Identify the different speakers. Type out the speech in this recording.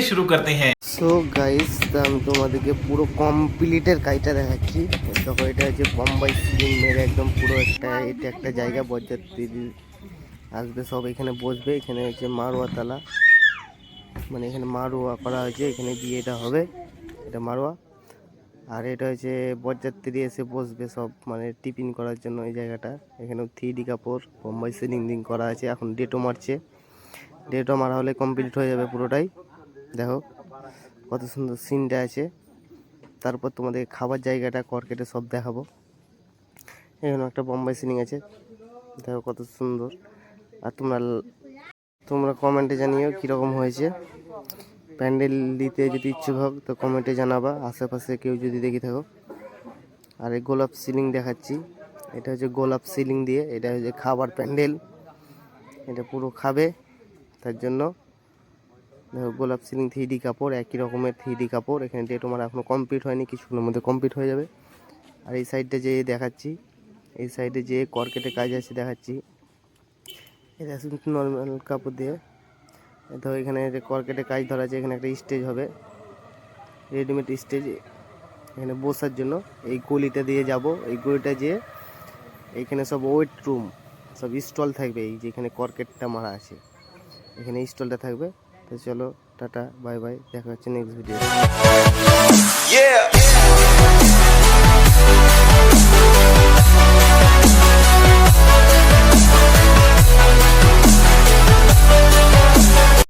Speaker 1: शुरू करते हैं।
Speaker 2: সো গাইস, আমি তোমাদেরকে পুরো কমপ্লিটের কাজটা দেখাচ্ছি। দেখো, এটা হচ্ছে বোম্বাই সিলিং মেরে একদম পুরো এটা একটা জায়গা, বরযাত্রী আসবে সব এখানে বসবে। এখানে হচ্ছে মারোয়া তালা, মানে এখানে মারোয়া করা হয়েছে, এখানে বিয়েটা হবে, এটা মারোয়া। আর এটা হচ্ছে বরযাত্রী এসে বসবে সব, মানে টিফিন করার জন্য এই জায়গাটা। এখানেও 3D কাপড় বোম্বাই সিলিং করা আছে। এখন ডেটও মারছে, ডেটও মারা হলে কমপ্লিট হয়ে যাবে পুরোটাই। দেখো কত সুন্দর সিনটা আছে। তারপর তোমাদের খাবার জায়গাটা কর্কেটে সব দেখাবো। এখানে একটা বোম্বাই সিলিং আছে, দেখো কত সুন্দর। আর তোমরা কমেন্টে জানিও কীরকম হয়েছে। প্যান্ডেল দিতে যদি ইচ্ছুক হোক তো কমেন্টে জানাবা, আশেপাশে কেউ যদি দেখে থাকো। আর এই গোলাপ সিলিং দেখাচ্ছি, এটা হচ্ছে গোলাপ সিলিং দিয়ে, এটা হচ্ছে খাবার প্যান্ডেল, এটা পুরো খাবে তার জন্য। দেখো গোলাপ সিলিং 3D কাপড়, একই রকমের 3D কাপড়। এখানে ডেট আমার এখনও কমপ্লিট হয়নি, কিছুক্ষণের মধ্যে কমপ্লিট হয়ে যাবে। আর এই সাইডটা যে দেখাচ্ছি, এই সাইডে যে কর্কেটে কাজ আছে দেখাচ্ছি। এটা নর্মাল কাপড় দিয়ে, তো এখানে কর্কেটে কাজ ধরা আছে। এখানে একটা স্টেজ হবে, রেডিমেড স্টেজ, এখানে বসার জন্য। এই গলিটা দিয়ে যাব, এই গলিটা যেয়ে এইখানে সব ওয়েট রুম, সব স্টল থাকবে। এই যেখানে কর্কেটটা মারা আছে এখানে স্টলটা থাকবে। তো চলো, টাটা, বাই বাই, দেখা হচ্ছে নেক্সট ভিডিও।